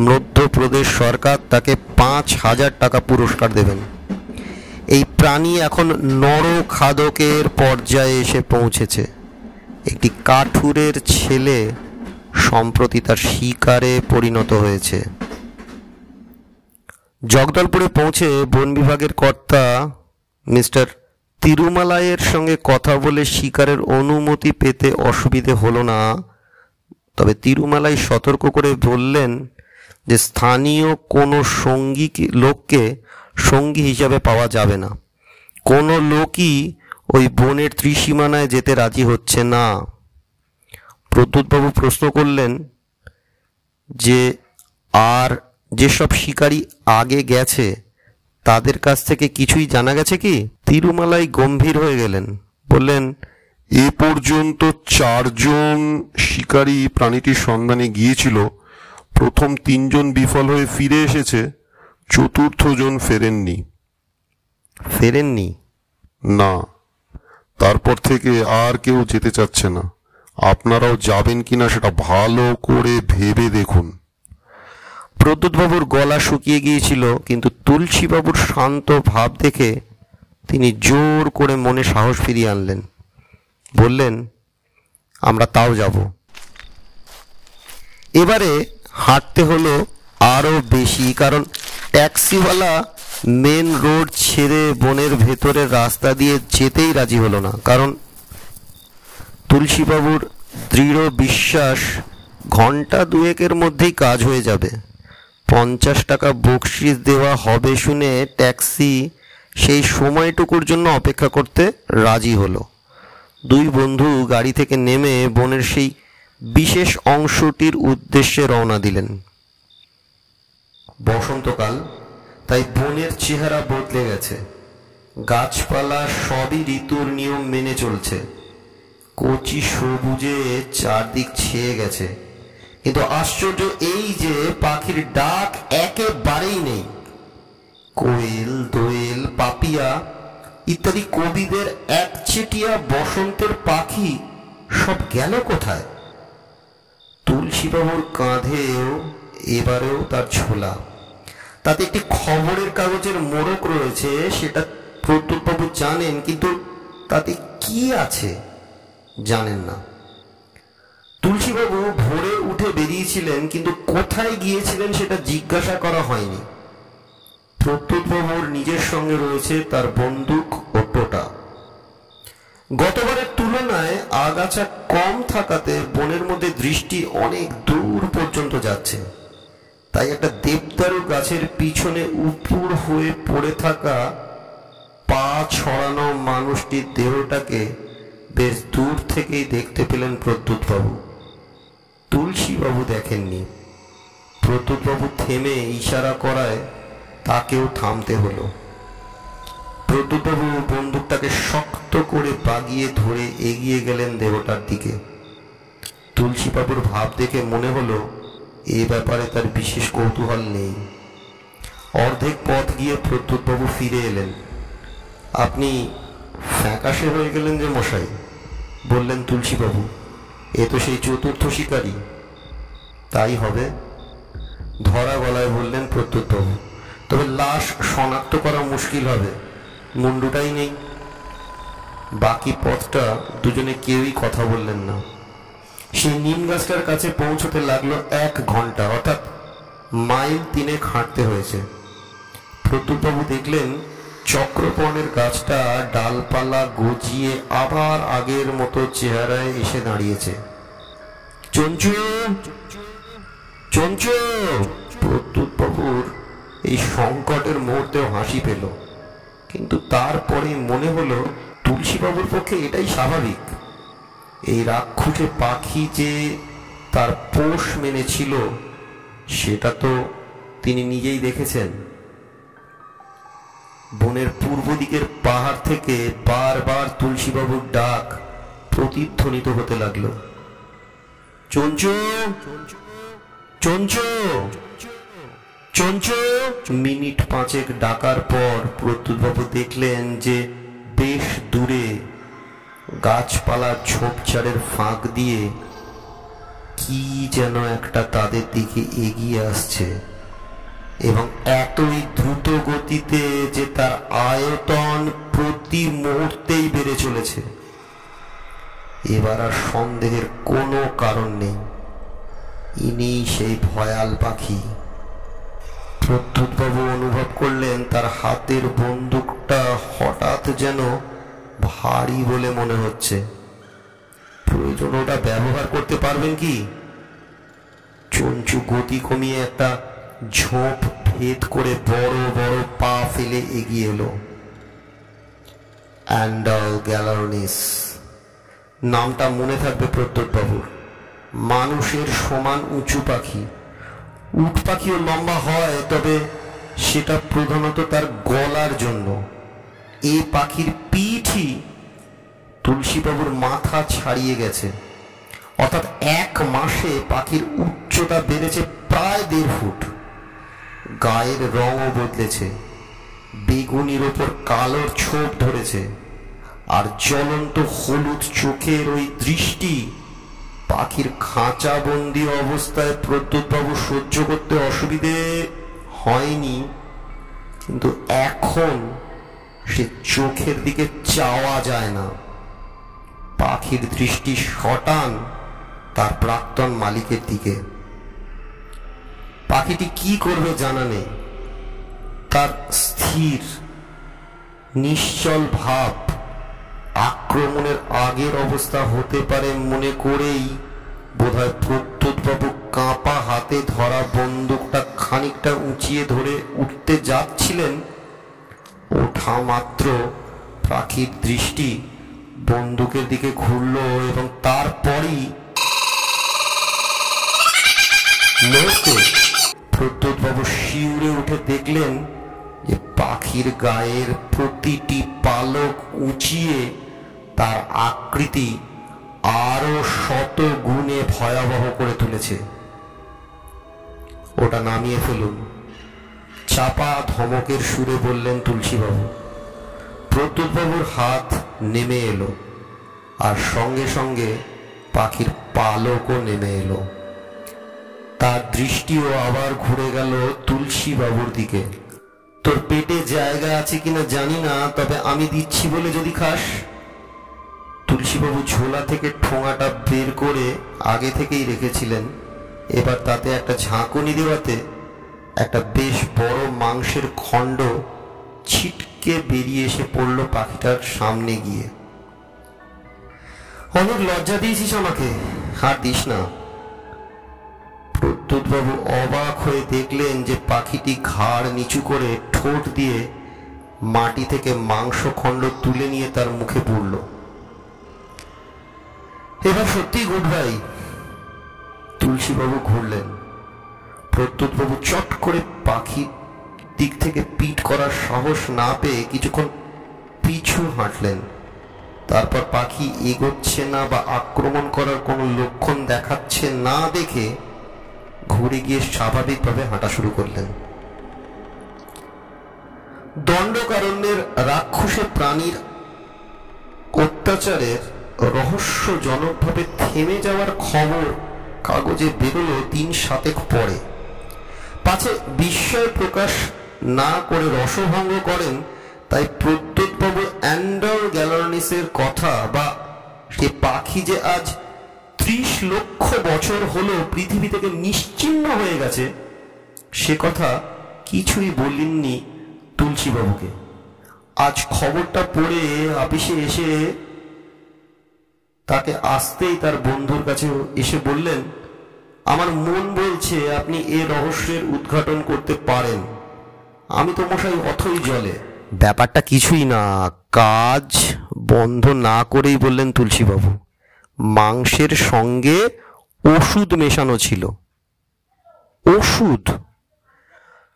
মধ্যপ্রদেশ সরকার তাকে 5,000 টাকা পুরস্কার দেবেন। এই প্রাণী এখন নরখাদকের পর্যায়ে এসে পৌঁছেছে। একটি কাঠুরের ছেলে সম্প্রতি তার শিকারে পরিণত হয়েছে। জগদলপুরে পৌঁছে বন বিভাগের কর্তা মিস্টার তিরুমালাইয়ের সঙ্গে কথা বলে শিকারের অনুমতি পেতে অসুবিধে হলো না। তবে তিরুমালাই সতর্ক করে বললেন যে স্থানীয় কোনো লোককে সঙ্গী হিসাবে পাওয়া যাবে না। কোনো লোকই ওই বনের ত্রিসীমানায় যেতে রাজি হচ্ছে না। প্রদ্যোৎবাবু প্রশ্ন করলেন যে আর যেসব শিকারী আগে গেছে তাদের কাছ থেকে কিছুই জানা গেছে কি? তিরুমালাই গম্ভীর হয়ে গেলেন, বললেন, এ পর্যন্ত 4 জন শিকারী প্রাণীটির সন্ধানে গিয়েছিল। প্রথম 3 জন বিফল হয়ে ফিরে এসেছে, 4র্থ জন ফেরেননি। ফেরেননি? না, তারপর থেকে আর কেউ যেতে চাচ্ছে না। আপনারাও যাবেন কিনা সেটা ভালো করে ভেবে দেখুন। প্রদ্যোৎবাবুর গলা শুকিয়ে গিয়েছিল, কিন্তু তুলসীবাবুর শান্ত ভাব দেখে তিনি জোর করে মনে সাহস ফিরিয়ে আনলেন। বললেন, আমরা তাও যাব। এবারে হাঁটতে হলো আরও বেশি, কারণ ট্যাক্সিওয়ালা মেন রোড ছেড়ে বনের ভেতরের রাস্তা দিয়ে যেতেই রাজি হলো না। কারণ তুলসীবাবুর দৃঢ় বিশ্বাস ঘন্টা 2-এর মধ্যেই কাজ হয়ে যাবে। 50 টাকা বকশিস দেওয়া হবে শুনে ট্যাক্সি সেই সময়টুকুর জন্য অপেক্ষা করতে রাজি হলো। দুই বন্ধু গাড়ি থেকে নেমে বনের সেই বিশেষ অংশটির উদ্দেশ্যে রওনা দিলেন। বসন্তকাল, তাই বনের চেহারা বদলে গেছে। গাছপালা সবই ঋতুর নিয়ম মেনে চলছে। কচি সবুজে চারদিক ছেয়ে গেছে, কিন্তু আশ্চর্য এই যে পাখির ডাক একেবারেই নেই। কোয়েল, দোয়েল, পাপিয়া ইত্যাদি কবিদের একচেটিয়া বসন্তের পাখি সব গেল কোথায়? তুলসীবাবুর কাঁধেও এবারেও তার ঝোলা, তাতে একটি খবরের কাগজের মোড়ক রয়েছে, সেটা প্রদ্যোৎবাবু জানেন, কিন্তু তাতে কি আছে জানেন না। তুলসীবাবু ভোরে উঠে বেরিয়েছিলেন, কিন্তু কোথায় গিয়েছিলেন সেটা জিজ্ঞাসা করা হয়নি। প্রদ্যোৎবাবুর নিজের সঙ্গে রয়েছে তার বন্দুক ও টোটা। গতবারের তুলনায় আগাছা কম থাকাতে বনের মধ্যে দৃষ্টি অনেক দূর পর্যন্ত যাচ্ছে। তাই একটা দেবদারু গাছের পিছনে উপুড় হয়ে পড়ে থাকা পা ছড়ানো মানুষটির দেহটাকে বেশ দূর থেকেই দেখতে পেলেন প্রদ্যোৎবাবু। তুলসীবাবু দেখেননি। প্রদ্যোৎবাবু থেমে ইশারা করায় তাকেও থামতে হলো। প্রদ্যোৎবাবু বন্দুকটাকে শক্ত করে বাগিয়ে ধরে এগিয়ে গেলেন দেহটার দিকে। তুলসীবাবুর ভাব দেখে মনে হলো এ ব্যাপারে তার বিশেষ কৌতূহল নেই। অর্ধেক পথ গিয়ে প্রদ্যোৎবাবু ফিরে এলেন। আপনি ফ্যাকাশে হয়ে গেলেন যে মশাই, বললেন তুলসীবাবু। এ তো সেই চতুর্থ শিকারী। তাই হবে, ধরা গলায় বললেন প্রত্যুৎবাবু। তবে লাশ শনাক্ত করা মুশকিল হবে, মুন্ডুটাই নেই। বাকি পথটা দুজনে কেউই কথা বললেন না। সেই নিম গাছটার কাছে পৌঁছতে লাগলো 1 ঘন্টা, অর্থাৎ মাইল 3 হাঁটতে হয়েছে। প্রত্যুৎবাবু দেখলেন চক্রপর্ণের গাছটা ডালপালা গজিয়ে আবার আগের মতো চেহারায় এসে দাঁড়িয়েছে। চঞ্চু, চঞ্চু! প্রত্যুৎবাবুর এই সংকটের মুহূর্তেও হাসি পেল, কিন্তু তারপরে মনে হলো তুলসীবাবুর পক্ষে এটাই স্বাভাবিক। এই রাক্ষুসে পাখি যে তার পোষ মেনেছিল সেটা তো তিনি নিজেই দেখেছেন। বনের পূর্ব দিকের পাহাড় থেকে বারবার তুলসীবাবুর ডাক প্রতিধ্বনিত হতে লাগলো। চঞ্চু, চঞ্চু, চঞ্চু! মিনিট 5 ডাকার পর প্রত্যুৎবাবু দেখলেন যে বেশ দূরে গাছপালার ঝোপঝাড়ের ফাঁক দিয়ে কি যেন একটা তাদের দিকে এগিয়ে আসছে, এবং এতই দ্রুত গতিতে যে তার আয়তন প্রতি মুহূর্তেই বেড়ে চলেছে। এবার আর সন্দেহের কোনো কারণ নেই, ইনি সেই ভয়াল পাখি। প্রত্যুৎবাবু অনুভব করলেন তার হাতের বন্দুকটা হঠাৎ যেন ভারী বলে মনে হচ্ছে। প্রয়োজন ওটা ব্যবহার করতে পারবেন কি? চঞ্চু গতি কমিয়ে একটা ঝোপ ভেদ করে বড় বড় পা ফেলে এগিয়ে এলো। অ্যান্ডাল গ্যালারনিস নামটা মনে থাকবে প্রত্যুৎবাবুর। মানুষের সমান উঁচু পাখি। উট পাখিও লম্বা হয়, তবে সেটা প্রধানত তার গলার জন্য। এ পাখির পিঠই তুলসীবাবুর মাথা ছাড়িয়ে গেছে, অর্থাৎ 1 মাসে পাখির উচ্চতা বেড়েছে প্রায় 1.5 ফুট। গায়ের রঙও বদলেছে, বেগুনির ওপর কালোর ছোপ ধরেছে, আর জ্বলন্ত হলুদ চোখের ওই দৃষ্টি পাখির খাঁচাবন্দি অবস্থায় প্রত্যুৎবাবু সহ্য করতে অসুবিধে হয়নি, কিন্তু এখন সে চোখের দিকে চাওয়া যায় না। পাখির দৃষ্টি সটান তার প্রাক্তন মালিকের দিকে। পাখিটি কি করবে জানা নেই। তার স্থির নিশ্চল ভাব আক্রমণের আগের অবস্থা হতে পারে মনে করেই বোধহয় প্রত্যুৎবাবু কাঁপা হাতে ধরা বন্দুকটা খানিকটা উঁচিয়ে ধরে উঠতে যাচ্ছিলেন। ওঠা মাত্র পাখির দৃষ্টি বন্দুকের দিকে ঘুরল, এবং তারপরই প্রত্যুৎবাবু শিউরে উঠে দেখলেন যে পাখির গায়ের প্রতিটি পালক উঁচিয়ে তার আকৃতি আরো 100 গুণে ভয়াবহ করে তুলেছে। ওটা নামিয়ে ফেলুন, চাপা ধমকের সুরে বললেন তুলসীবাবু। প্রত্যুৎবাবুর হাত নেমে এলো, আর সঙ্গে সঙ্গে পাখির পালকও নেমে এলো। তার দৃষ্টিও আবার ঘুরে গেল তুলসীবাবুর দিকে। তোর পেটে জায়গা আছে কিনা জানি না, তবে আমি দিচ্ছি বলে যদি খাস। তুলসীবাবু ঝোলা থেকে ঠোঙাটা বের করে আগে থেকেই রেখেছিলেন। এবার তাতে একটা ঝাঁকুনি দেওয়াতে একটা বেশ বড় মাংসের খণ্ড ছিটকে বেরিয়ে এসে পড়ল পাখিটার সামনে গিয়ে। অনেক লজ্জা দিয়েছিস আমাকে, আর দিস না। প্রত্যুৎবাবু অবাক হয়ে দেখলেন যে পাখিটি ঘাড় নিচু করে ঠোঁট দিয়ে মাটি থেকে মাংস খণ্ড তুলে নিয়ে তার মুখে পুরল। এবার সত্যি গুড ভাই। তুলসীবাবু ঘুরলেন। প্রত্যুৎবাবু চট করে পাখির দিক থেকে পিঠ করার সাহস না পেয়ে কিছুক্ষণ পিছু হাঁটলেন। তারপর পাখি এগোচ্ছে না বা আক্রমণ করার কোনো লক্ষণ দেখাচ্ছে না দেখে ঘুরে গিয়ে স্বাভাবিকভাবে হাঁটা শুরু করলেন। দণ্ডকারণ্যের রাক্ষসে প্রাণীর অত্যাচারের রহস্যজনকভাবে থেমে যাওয়ার খবর কাগজে বেরোলো 3-7 পরে। পাছে বিস্ময় প্রকাশ না করে রসভঙ্গ করেন, তাই প্রদ্যোৎবাবু অ্যান্ডার গ্যালার্নিসের কথা বা সে পাখি যে আজ 30 লক্ষ বছর হলো পৃথিবী থেকে নিশ্চিহ্ন হয়ে গেছে, সে কথা কিছুই বললেননি তুলসীবাবুকে। আজ খবরটা পড়ে আপিসে এসে তাকে আসতেই তার বন্ধুর কাছে এসে বললেন, আমার মন বলছে আপনি এ রহস্যের উদ্ঘাটন করতে পারেন। আমি তো মশাই অথই জলে। ব্যাপারটা কিছুই না, কাজ বন্ধ না করেই বললেন তুলসীবাবু, মাংসের সঙ্গে ওষুধ মেশানো ছিল। ওষুধ?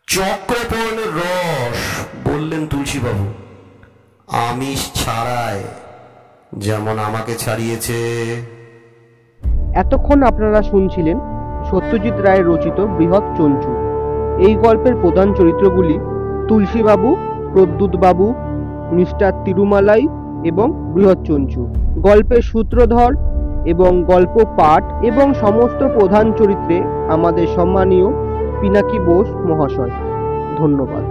চক্রপর্ণের রস, বললেন তুলসীবাবু, আমিষ ছাড়ায়, যেমন আমাকে ছাড়িয়েছে। এতক্ষণ আপনারা শুনছিলেন সত্যজিৎ রায়ের রচিত বৃহৎ চঞ্চু। এই গল্পের প্রধান চরিত্রগুলি তুলসীবাবু, প্রদ্যুৎবাবু, মিস্টার তিরুমালাই এবং বৃহৎ চঞ্চু। গল্পের সূত্রধর এবং গল্প পাঠ এবং সমস্ত প্রধান চরিত্রে আমাদের সম্মানীয় পিনাকি বোস মহাশয়। ধন্যবাদ।